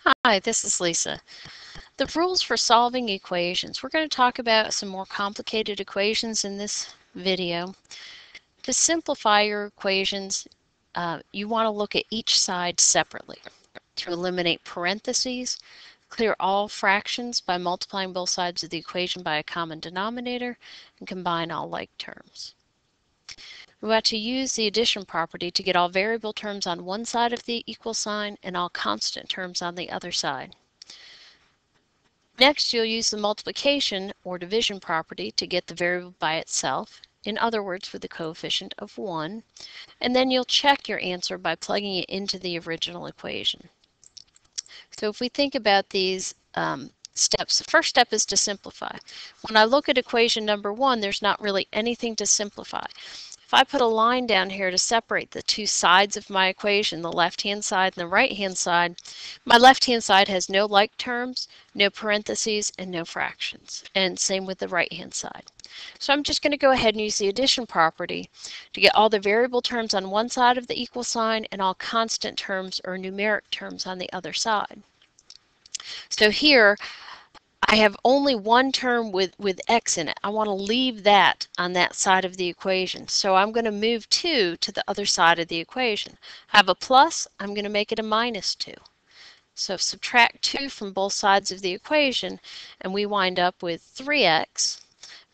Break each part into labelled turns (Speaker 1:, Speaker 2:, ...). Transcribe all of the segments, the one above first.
Speaker 1: Hi, this is Lisa. The rules for solving equations. We're going to talk about some more complicated equations in this video. To simplify your equations, you want to look at each side separately. To eliminate parentheses, clear all fractions by multiplying both sides of the equation by a common denominator, and combine all like terms. We want to use the addition property to get all variable terms on one side of the equal sign and all constant terms on the other side. Next, you'll use the multiplication or division property to get the variable by itself, in other words, with the coefficient of 1, and then you'll check your answer by plugging it into the original equation. So if we think about these steps, the first step is to simplify. When I look at equation number 1, there's not really anything to simplify. If I put a line down here to separate the two sides of my equation, the left-hand side and the right-hand side, my left-hand side has no like terms, no parentheses, and no fractions. And same with the right-hand side. So I'm just going to go ahead and use the addition property to get all the variable terms on one side of the equal sign and all constant terms or numeric terms on the other side. So here, I have only one term with x in it. I want to leave that on that side of the equation. So I'm going to move 2 to the other side of the equation. I have a plus, I'm going to make it a minus 2. So subtract 2 from both sides of the equation, and we wind up with 3x,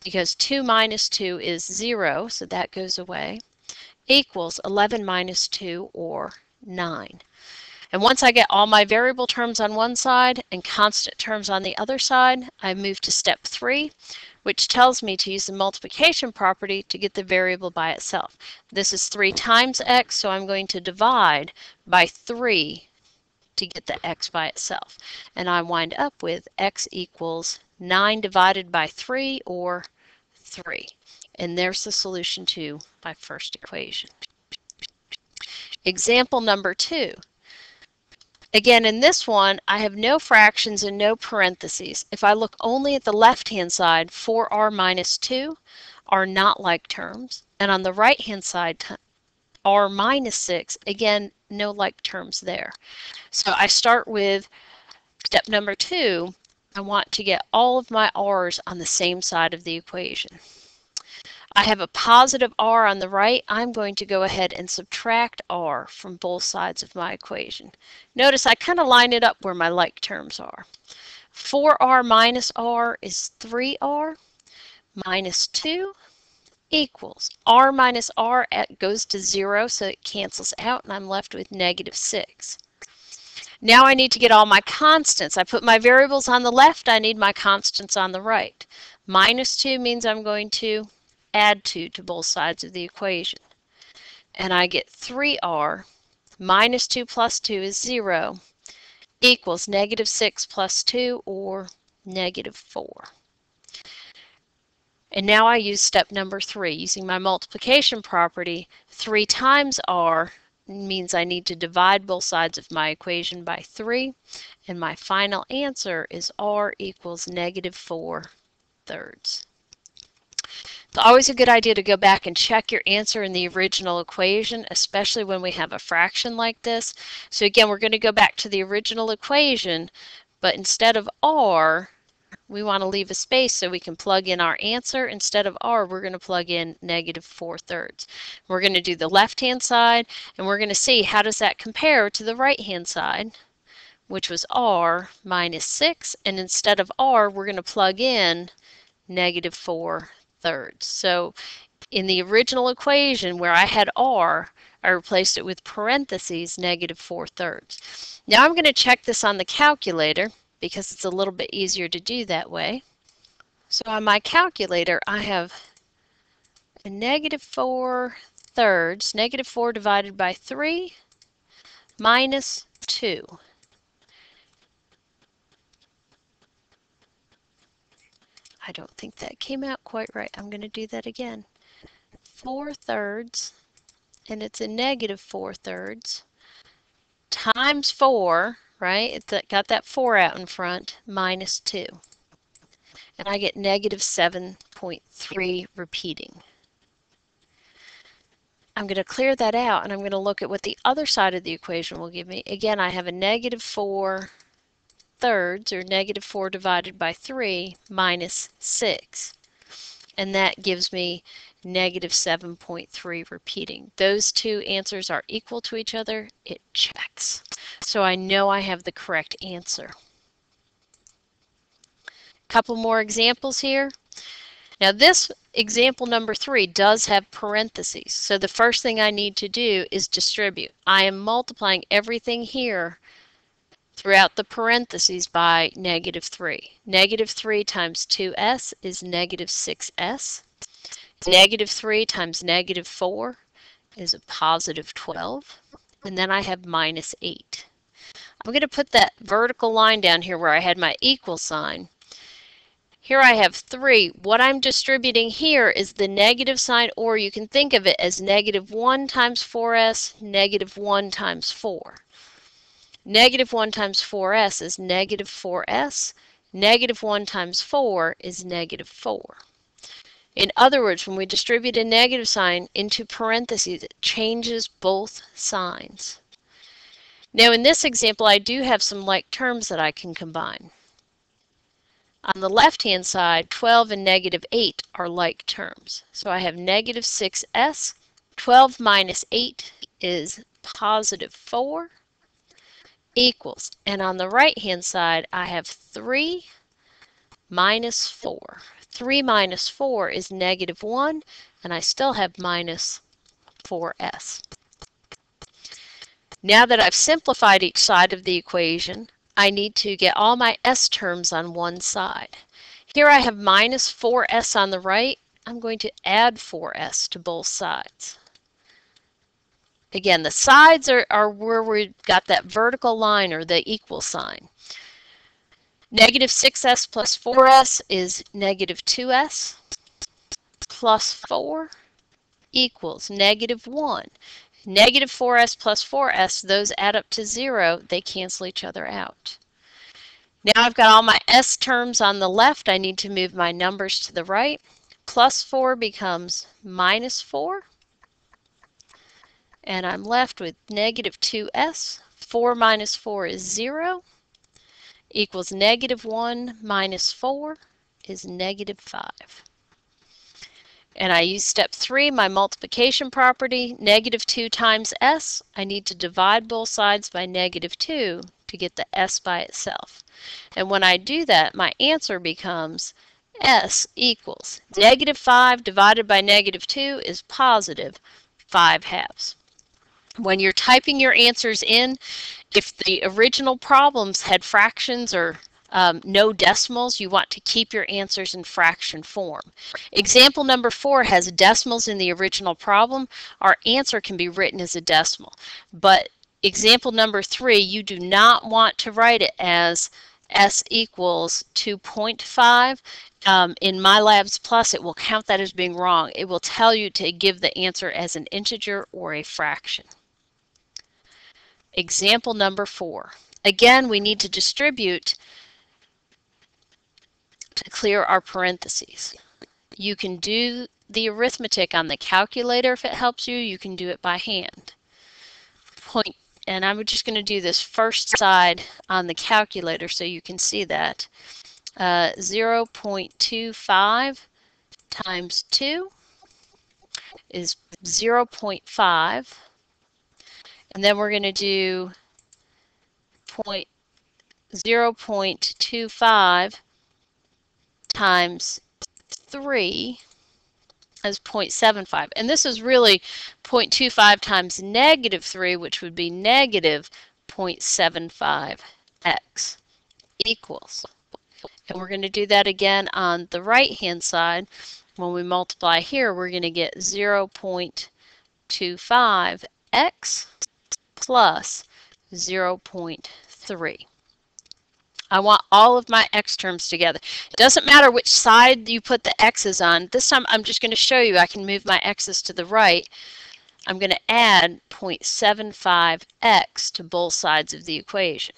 Speaker 1: because 2 minus 2 is 0, so that goes away, equals 11 minus 2, or 9. And once I get all my variable terms on one side and constant terms on the other side, I move to step 3, which tells me to use the multiplication property to get the variable by itself. This is 3 times x, so I'm going to divide by 3 to get the x by itself. And I wind up with x equals 9 divided by 3, or 3. And there's the solution to my first equation. Example number 2. Again, in this one, I have no fractions and no parentheses. If I look only at the left-hand side, 4r minus 2 are not like terms. And on the right-hand side, r minus 6, again, no like terms there. So I start with step number 2. I want to get all of my r's on the same side of the equation. I have a positive r on the right. I'm going to go ahead and subtract r from both sides of my equation. Notice I kind of line it up where my like terms are. 4r minus r is 3r minus 2 equals r minus r goes to 0, so it cancels out, and I'm left with negative 6. Now I need to get all my constants. I put my variables on the left. I need my constants on the right. Minus 2 means I'm going to add 2 to both sides of the equation. And I get 3r minus 2 plus 2 is 0 equals negative 6 plus 2, or negative 4. And now I use step number 3. Using my multiplication property, 3 times r means I need to divide both sides of my equation by 3. And my final answer is r equals negative 4/3. It's always a good idea to go back and check your answer in the original equation, especially when we have a fraction like this. So again, we're going to go back to the original equation, but instead of r, we want to leave a space so we can plug in our answer. Instead of r, we're going to plug in negative 4/3. We're going to do the left-hand side, and we're going to see how does that compare to the right-hand side, which was r minus 6, and instead of r, we're going to plug in negative 4/3. So in the original equation where I had r, I replaced it with parentheses negative 4/3. Now I'm going to check this on the calculator because it's a little bit easier to do that way. So on my calculator, I have a negative 4/3, negative 4 divided by 3 minus 2. I don't think that came out quite right. I'm going to do that again. 4/3, and it's a negative 4/3, times 4, right? It's got that 4 out in front, minus 2. And I get negative 7.3 repeating. I'm going to clear that out, and I'm going to look at what the other side of the equation will give me. Again, I have a negative 4 thirds, or negative 4 divided by 3, minus 6. And that gives me negative 7.3 repeating. Those two answers are equal to each other. It checks. So I know I have the correct answer. Couple more examples here. Now this example number 3 does have parentheses. So the first thing I need to do is distribute. I am multiplying everything here throughout the parentheses by negative 3. Negative 3 times 2s is negative 6s. Negative 3 times negative 4 is a positive 12. And then I have minus 8. I'm going to put that vertical line down here where I had my equal sign. Here I have 3. What I'm distributing here is the negative sign, or you can think of it as negative 1 times 4s, negative 1 times 4. Negative 1 times 4s is negative 4s. Negative 1 times 4 is negative 4. In other words, when we distribute a negative sign into parentheses, it changes both signs. Now in this example, I do have some like terms that I can combine. On the left-hand side, 12 and negative 8 are like terms. So I have negative 6s. 12 minus 8 is positive 4 equals. And on the right-hand side, I have 3 minus 4. 3 minus 4 is negative 1, and I still have minus 4s. Now that I've simplified each side of the equation, I need to get all my s terms on one side. Here I have minus 4s on the right. I'm going to add 4s to both sides. Again, the sides are where we got that vertical line or the equal sign. Negative 6s plus 4s is negative 2s plus 4 equals negative 1. Negative 4s plus 4s, those add up to 0. They cancel each other out. Now I've got all my s terms on the left. I need to move my numbers to the right. Plus 4 becomes minus 4. And I'm left with negative 2s. 4 minus 4 is 0. Equals negative 1 minus 4 is negative 5. And I use step 3, my multiplication property, negative 2 times s. I need to divide both sides by negative 2 to get the s by itself. And when I do that, my answer becomes s equals negative 5 divided by negative 2 is positive 5/2. When you're typing your answers in, if the original problems had fractions or no decimals, you want to keep your answers in fraction form. Example number 4 has decimals in the original problem. Our answer can be written as a decimal. But example number 3, you do not want to write it as s equals 2.5. In MyLabs Plus, it will count that as being wrong. It will tell you to give the answer as an integer or a fraction. Example number 4. Again, we need to distribute to clear our parentheses. You can do the arithmetic on the calculator if it helps you. You can do it by hand. And I'm just going to do this first side on the calculator so you can see that. 0.25 times 2 is 0.5. And then we're going to do 0.25 times 3 as 0.75. And this is really 0.25 times negative 3, which would be negative 0.75x equals. And we're going to do that again on the right-hand side. When we multiply here, we're going to get 0.25x plus 0.3. I want all of my x terms together. It doesn't matter which side you put the x's on. This time I'm just going to show you I can move my x's to the right. I'm going to add 0.75x to both sides of the equation.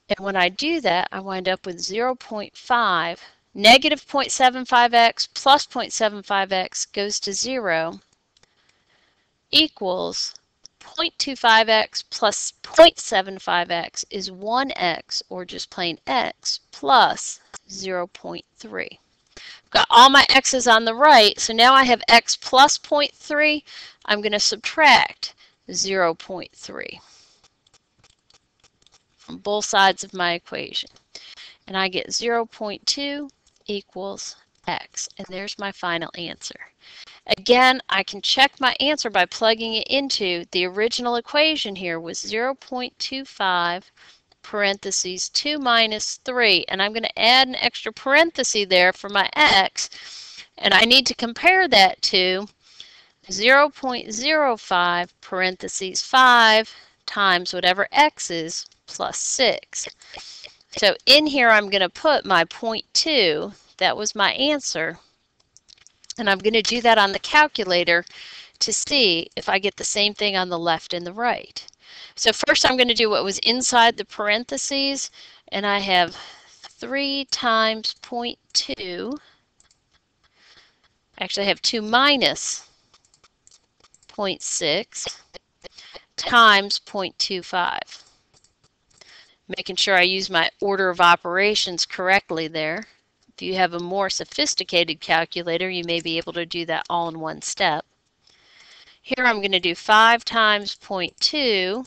Speaker 1: And when I do that, I wind up with 0.5. Negative 0.75x plus 0.75x goes to 0 equals 0.25x plus 0.75x is 1x, or just plain x, plus 0.3. Got all my x's on the right, so now I have x plus 0.3. I'm going to subtract 0.3 from both sides of my equation. And I get 0.2 equals x. And there's my final answer. Again, I can check my answer by plugging it into the original equation. Here was 0.25 parentheses 2 minus 3. And I'm going to add an extra parenthesis there for my x. And I need to compare that to 0.05 parentheses 5 times whatever x is plus 6. So in here I'm going to put my 0.2, that was my answer, and I'm going to do that on the calculator to see if I get the same thing on the left and the right. So first I'm going to do what was inside the parentheses, and I have 3 times 0.2, actually I have 2 minus 0.6 times 0.25. Making sure I use my order of operations correctly there. If you have a more sophisticated calculator, you may be able to do that all in one step. Here I'm going to do 5 times 0.2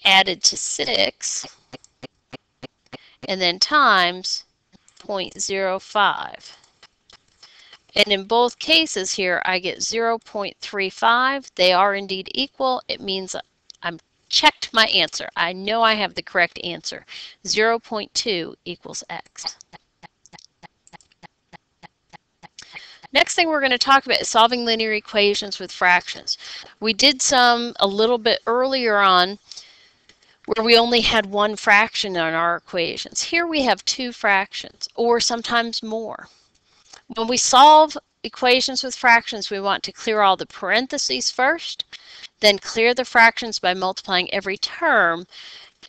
Speaker 1: added to 6, and then times 0.05. And in both cases here, I get 0.35. They are indeed equal. It means I'm checked my answer. I know I have the correct answer. 0.2 equals x. Next thing we're going to talk about is solving linear equations with fractions. We did some a little bit earlier on where we only had one fraction in our equations. Here we have 2 fractions, or sometimes more. When we solve equations with fractions, we want to clear all the parentheses first, then clear the fractions by multiplying every term.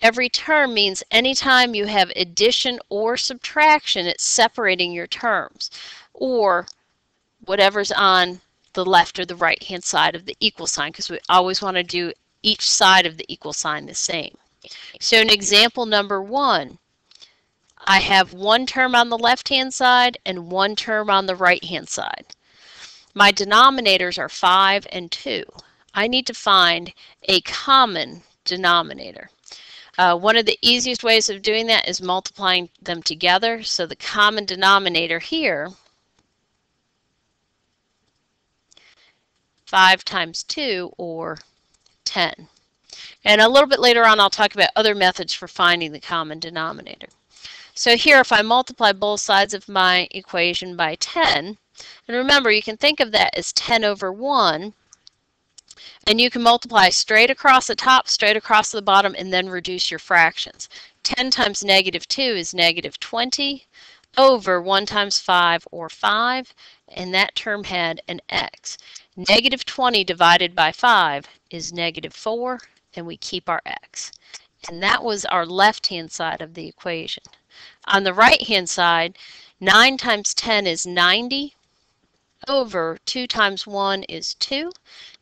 Speaker 1: Every term means anytime you have addition or subtraction, it's separating your terms, or whatever's on the left or the right hand side of the equal sign, because we always want to do each side of the equal sign the same. So in example number 1, I have one term on the left hand side and one term on the right hand side. My denominators are 5 and 2. I need to find a common denominator. One of the easiest ways of doing that is multiplying them together. So the common denominator here, 5 times 2, or 10. And a little bit later on I'll talk about other methods for finding the common denominator. So here, if I multiply both sides of my equation by 10, and remember you can think of that as 10 over 1, and you can multiply straight across the top, straight across the bottom, and then reduce your fractions. 10 times negative 2 is negative 20 over 1 times 5, or 5, and that term had an x. Negative 20 divided by 5 is negative 4, and we keep our x. And that was our left-hand side of the equation. On the right-hand side, 9 times 10 is 90 over 2 times 1 is 2.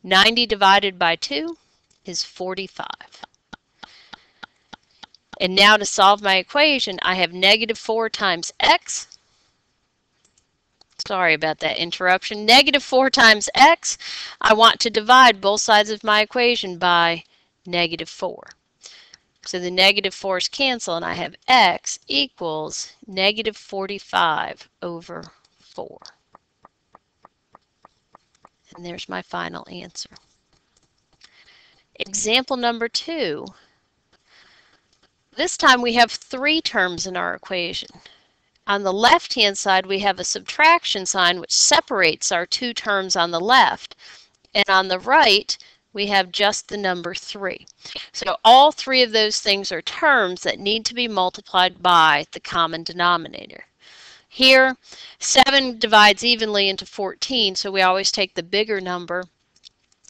Speaker 1: 90 divided by 2 is 45. And now to solve my equation, I have negative 4 times x. Sorry about that interruption. Negative 4 times x. I want to divide both sides of my equation by negative 4. So the negative 4's cancel, and I have x equals negative 45 over 4. And there's my final answer. Example number 2. This time we have 3 terms in our equation. On the left-hand side, we have a subtraction sign which separates our 2 terms on the left. And on the right, we have just the number 3. So all 3 of those things are terms that need to be multiplied by the common denominator. Here, 7 divides evenly into 14, so we always take the bigger number.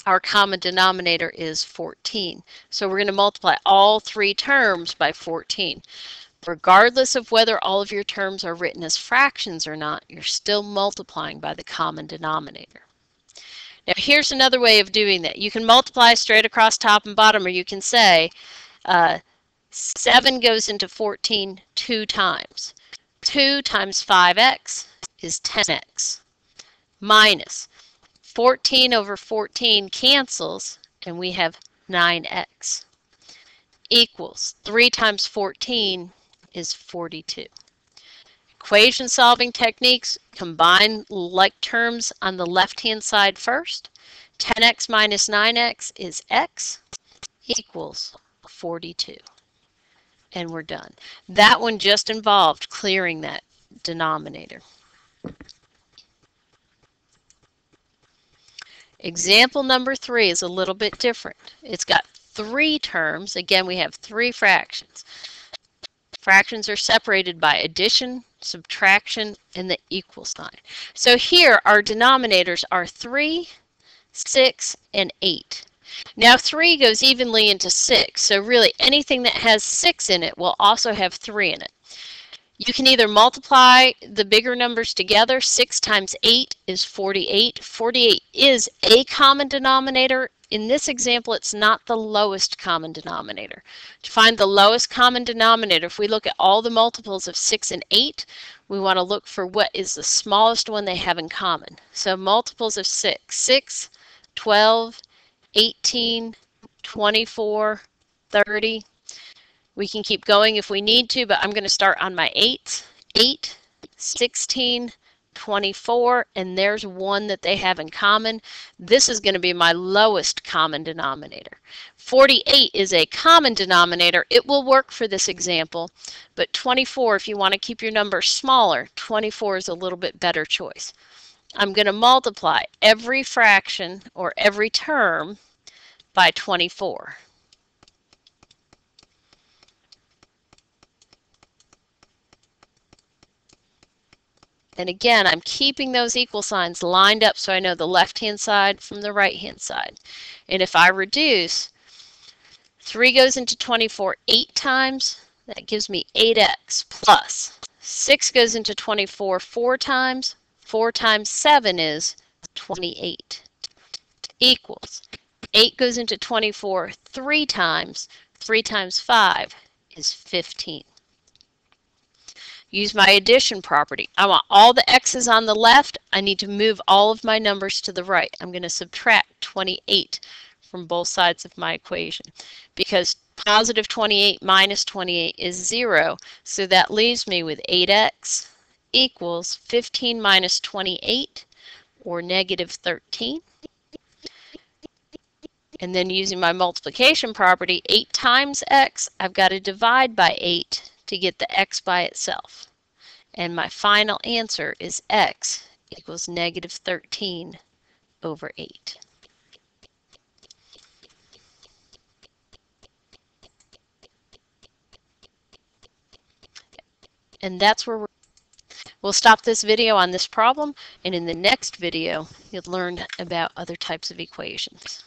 Speaker 1: Our common denominator is 14. So we're going to multiply all 3 terms by 14. Regardless of whether all of your terms are written as fractions or not, you're still multiplying by the common denominator. Now here's another way of doing that. You can multiply straight across top and bottom, or you can say 7 goes into 14 2 times. 2 times 5x is 10x, minus 14 over 14 cancels, and we have 9x, equals 3 times 14 is 42. Equation solving techniques: combine like terms on the left-hand side first. 10x minus 9x is x, equals 42. And we're done. That one just involved clearing that denominator. Example number 3 is a little bit different. It's got 3 terms. Again, we have 3 fractions. Fractions are separated by addition, subtraction, and the equal sign. So here our denominators are 3, 6, and 8. Now 3 goes evenly into 6, so really anything that has 6 in it will also have 3 in it. You can either multiply the bigger numbers together. 6 times 8 is 48. 48 is a common denominator. In this example, it's not the lowest common denominator. To find the lowest common denominator, if we look at all the multiples of 6 and 8, we want to look for what is the smallest one they have in common. So multiples of 6, 6, 12, 18, 24, 30. We can keep going if we need to, but I'm going to start on my 8, 8, 16, 24, and there's one that they have in common. This is going to be my lowest common denominator. 48 is a common denominator. It will work for this example, but 24, if you want to keep your number smaller, 24 is a little bit better choice. I'm going to multiply every fraction or every term by 24. And again, I'm keeping those equal signs lined up so I know the left-hand side from the right-hand side. And if I reduce, 3 goes into 24 8 times. That gives me 8x plus 6 goes into 24 4 times. 4 times 7 is 28 equals 8 goes into 24 3 times. 3 times 5 is 15. Use my addition property. I want all the x's on the left. I need to move all of my numbers to the right. I'm going to subtract 28 from both sides of my equation because positive 28 minus 28 is 0. So that leaves me with 8x equals 15 minus 28, or negative 13. And then using my multiplication property, 8 times x, I've got to divide by 8 to get the x by itself. And my final answer is x equals negative 13 over 8. And that's where we'll stop this video on this problem, and in the next video you'll learn about other types of equations.